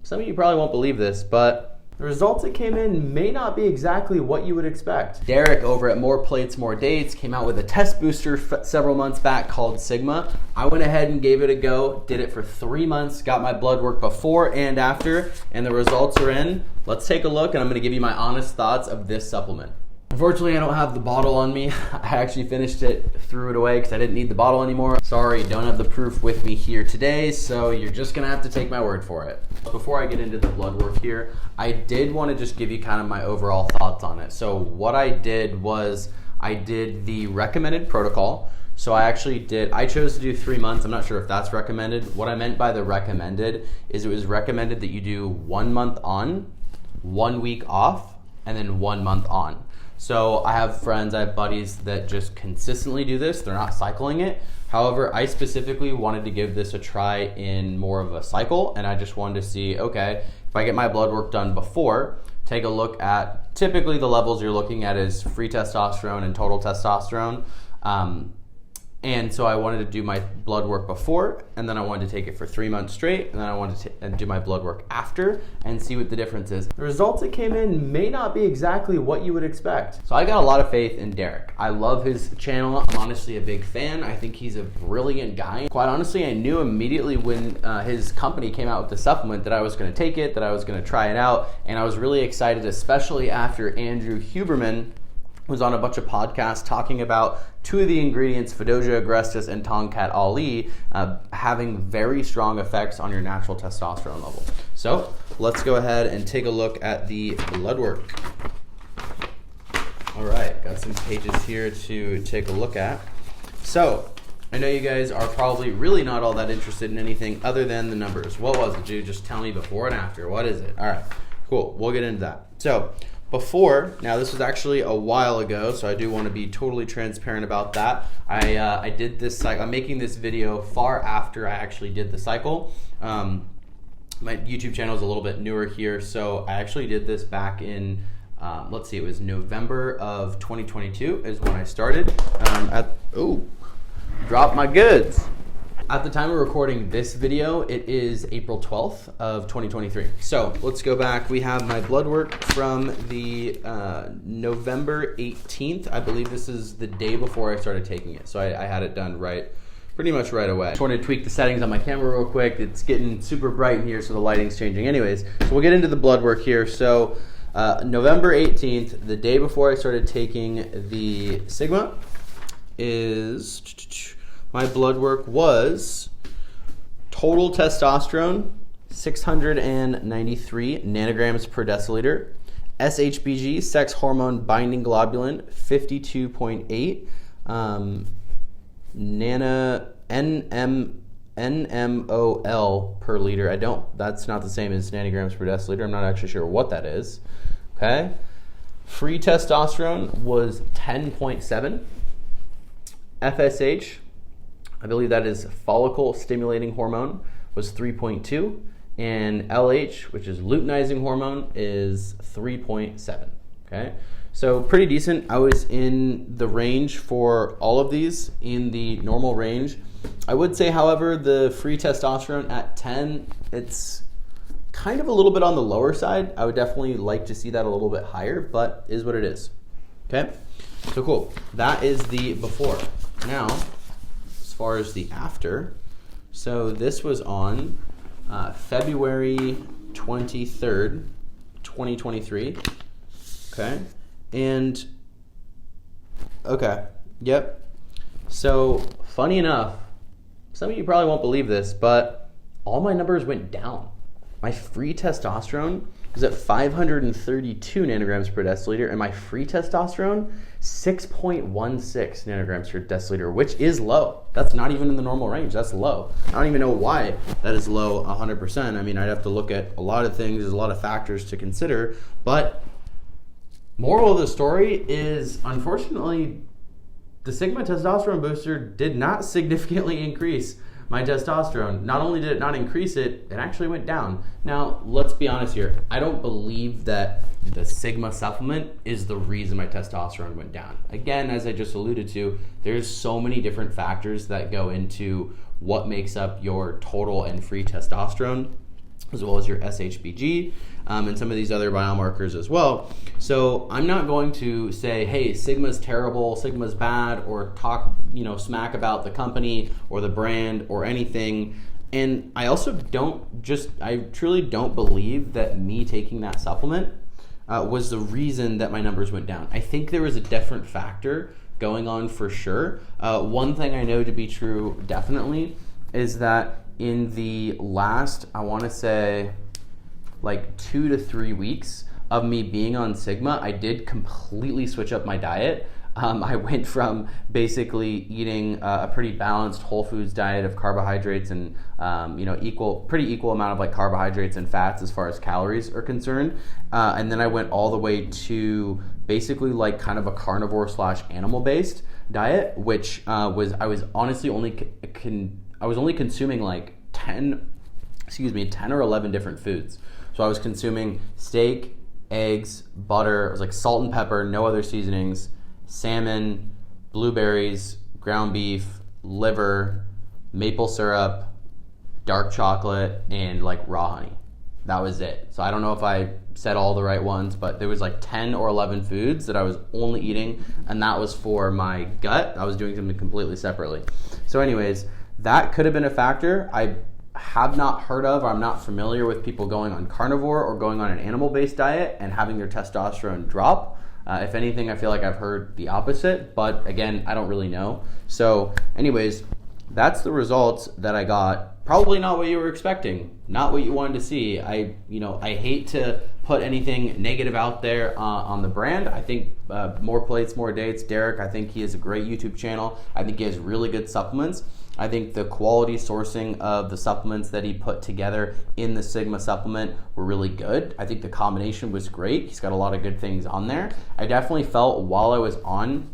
Some of you probably won't believe this, but the results that came in may not be exactly what you would expect. Derek over at Moreplatesmoredates came out with a test booster several months back called Sigma. I went ahead and gave it a go, did it for 3 months, got my blood work before and after, and the results are in. Let's take a look, and I'm gonna give you my honest thoughts of this supplement. Unfortunately, I don't have the bottle on me. I actually finished it, threw it away because I didn't need the bottle anymore. Sorry, don't have the proof with me here today, so you're just gonna have to take my word for it. Before I get into the blood work here, I did want to just give you kind of my overall thoughts on it. So what I did was I did the recommended protocol. So I chose to do 3 months. I'm not sure if that's recommended. What I meant by the recommended is it was recommended that you do 1 month on, 1 week off, and then 1 month on. So I have friends, I have buddies that just consistently do this. They're not cycling it. However, I specifically wanted to give this a try in more of a cycle, and I just wanted to see, okay, if I get my blood work done before, take a look at, typically the levels you're looking at is free testosterone and total testosterone. And so I wanted to do my blood work before, and then I wanted to take it for 3 months straight, and then I wanted to do my blood work after and see what the difference is. The results that came in may not be exactly what you would expect. So I got a lot of faith in Derek. I love his channel. I'm honestly a big fan. I think he's a brilliant guy. Quite honestly, I knew immediately when his company came out with the supplement that I was gonna take it, that I was gonna try it out, and I was really excited, especially after Andrew Huberman was on a bunch of podcasts talking about 2 of the ingredients, Fedosia agrestis and Tongkat Ali, having very strong effects on your natural testosterone level. So let's go ahead and take a look at the blood work. All right, got some pages here to take a look at. So I know you guys are probably really not all that interested in anything other than the numbers. What was it, dude? Just tell me before and after. What is it? All right, cool. We'll get into that. So before, now this was actually a while ago, so I do want to be totally transparent about that. I did this cycle. I'm making this video far after I actually did the cycle. My YouTube channel is a little bit newer here, so I actually did this back in, let's see, it was November of 2022 is when I started. Dropped my goods. At the time of recording this video, it is April 12th of 2023. So let's go back. We have my blood work from the November 18th. I believe this is the day before I started taking it. So I had it done pretty much right away. Just wanted to tweak the settings on my camera real quick. It's getting super bright in here, so the lighting's changing. Anyways, so we'll get into the blood work here. So November 18th, the day before I started taking the Sigma, my blood work was total testosterone, 693 nanograms per deciliter. SHBG, sex hormone binding globulin, 52.8. NMOL per liter. That's not the same as nanograms per deciliter. I'm not actually sure what that is. Okay. Free testosterone was 10.7. FSH, I believe that is follicle stimulating hormone, was 3.2, and LH, which is luteinizing hormone, is 3.7. Okay, so pretty decent. I was in the range for all of these, in the normal range. I would say, however, the free testosterone at 10, it's kind of a little bit on the lower side. I would definitely like to see that a little bit higher, but is what it is. Okay, so cool. That is the before. Now, as far as the after, so this was on February 23rd, 2023. Okay, and okay, yep. So funny enough, some of you probably won't believe this, but all my numbers went down. My free testosterone was at 532 nanograms per deciliter, and my free testosterone, 6.16 nanograms per deciliter, which is low. That's not even in the normal range. That's low. I don't even know why that is low 100%. I mean, I'd have to look at a lot of things. There's a lot of factors to consider, but moral of the story is, unfortunately, the Sigma testosterone booster did not significantly increase my testosterone. Not only did it not increase it, it actually went down. Now, let's be honest here. I don't believe that the Sigma supplement is the reason my testosterone went down. Again, as I just alluded to, there's so many different factors that go into what makes up your total and free testosterone. as well as your SHBG, and some of these other biomarkers as well. So I'm not going to say, hey, Sigma's terrible, Sigma's bad, or talk, smack about the company or the brand or anything. And I also I truly don't believe that me taking that supplement was the reason that my numbers went down. I think there was a different factor going on for sure. One thing I know to be true definitely is that in the last, I want to say, like 2 to 3 weeks of me being on Sigma, I did completely switch up my diet. I went from basically eating a pretty balanced whole foods diet of carbohydrates and pretty equal amount of like carbohydrates and fats as far as calories are concerned, and then I went all the way to basically like kind of a carnivore / animal based diet, which I was honestly only consuming like 10 or 11 different foods. So I was consuming steak, eggs, butter. It was like salt and pepper, no other seasonings, salmon, blueberries, ground beef, liver, maple syrup, dark chocolate, and like raw honey. That was it. So I don't know if I said all the right ones, but there was like 10 or 11 foods that I was only eating, and that was for my gut. I was doing something completely separately. So anyways, that could have been a factor. I have not heard of, or I'm not familiar with people going on carnivore or going on an animal-based diet and having their testosterone drop. If anything, I feel like I've heard the opposite, but again, I don't really know. So anyways, that's the results that I got. Probably not what you were expecting, not what you wanted to see. I hate to put anything negative out there on the brand. I think More Plates, More Dates, Derek, I think he has a great YouTube channel. I think he has really good supplements. I think the quality sourcing of the supplements that he put together in the Sigma supplement were really good. I think the combination was great. He's got a lot of good things on there. I definitely felt while I was on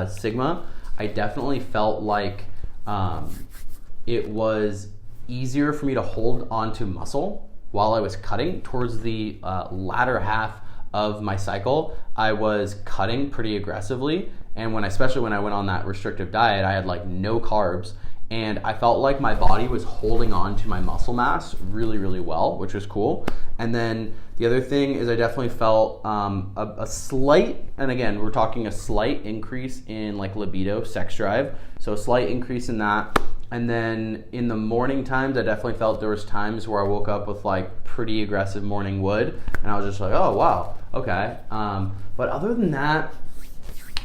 Sigma, I definitely felt like it was easier for me to hold onto muscle while I was cutting. Towards the latter half of my cycle, I was cutting pretty aggressively, and especially when I went on that restrictive diet, I had like no carbs, and I felt like my body was holding on to my muscle mass really, really well, which was cool. And then the other thing is I definitely felt a slight, and again, we're talking a slight increase in like libido, sex drive, so a slight increase in that. And then in the morning times, I definitely felt there was times where I woke up with like pretty aggressive morning wood, and I was just like, oh wow, okay. But other than that,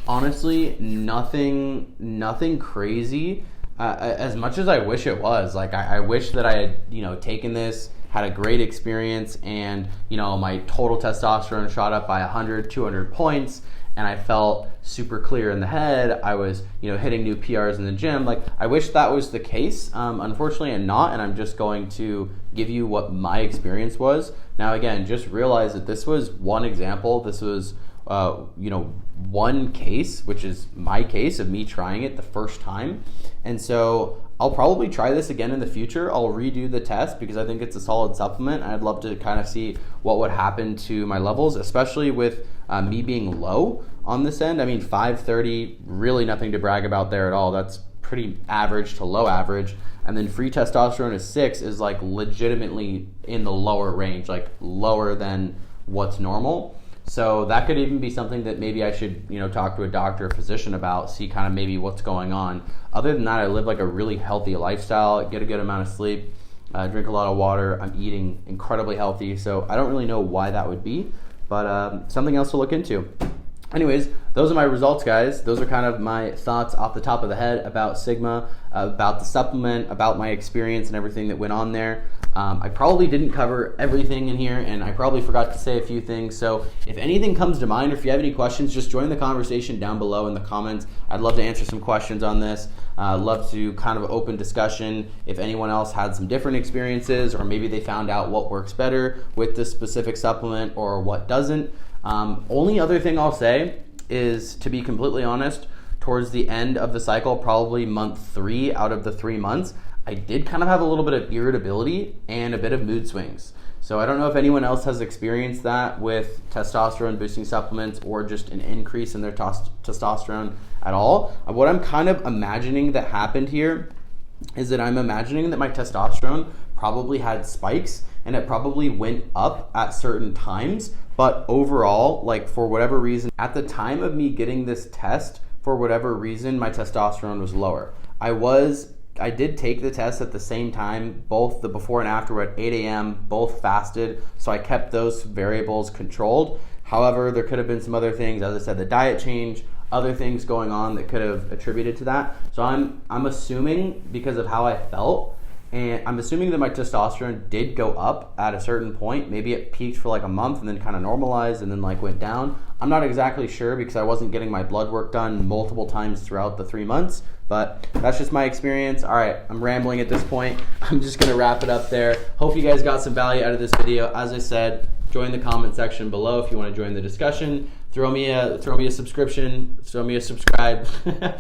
honestly, nothing crazy. As much as I wish it was, like I wish that I had taken this, had a great experience, and my total testosterone shot up by 100, 200 points, and I felt super clear in the head. I was hitting new PRs in the gym. Like, I wish that was the case. Unfortunately, I'm not, and I'm just going to give you what my experience was. Now, again, just realize that this was one example. This was one case, which is my case of me trying it the first time. And so I'll probably try this again in the future. I'll redo the test because I think it's a solid supplement. I'd love to kind of see what would happen to my levels, especially with me being low on this end. I mean, 530, really nothing to brag about there at all. That's pretty average to low average. And then free testosterone of 6 is like legitimately in the lower range, like lower than what's normal. So that could even be something that maybe I should, talk to a doctor or physician about, see kind of maybe what's going on. Other than that, I live like a really healthy lifestyle, get a good amount of sleep, drink a lot of water. I'm eating incredibly healthy, so I don't really know why that would be, but something else to look into. Anyways, those are my results, guys. Those are kind of my thoughts off the top of the head about Sigma, about the supplement, about my experience and everything that went on there. I probably didn't cover everything in here, and I probably forgot to say a few things. So if anything comes to mind, or if you have any questions, just join the conversation down below in the comments. I'd love to answer some questions on this. Love to kind of open discussion. If anyone else had some different experiences, or maybe they found out what works better with this specific supplement or what doesn't. Only other thing I'll say is, to be completely honest, towards the end of the cycle, probably month 3 out of the 3 months, I did kind of have a little bit of irritability and a bit of mood swings. So I don't know if anyone else has experienced that with testosterone boosting supplements or just an increase in their testosterone at all. What I'm kind of imagining that happened here is that I'm imagining that my testosterone probably had spikes, and it probably went up at certain times. But overall, like for whatever reason, at the time of me getting this test, for whatever reason, my testosterone was lower. I did take the test at the same time, both the before and after were at 8 a.m., both fasted, so I kept those variables controlled. However, there could have been some other things, as I said, the diet change, other things going on that could have attributed to that. So I'm assuming, because of how I felt, and I'm assuming that my testosterone did go up at a certain point. Maybe it peaked for like a month and then kind of normalized and then like went down. I'm not exactly sure because I wasn't getting my blood work done multiple times throughout the 3 months, but that's just my experience. All right, I'm rambling at this point. I'm just gonna wrap it up there. Hope you guys got some value out of this video. As I said, join the comment section below if you want to join the discussion. Throw me a subscription, throw me a subscribe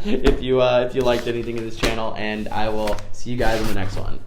if you liked anything in this channel, and I will see you guys in the next one.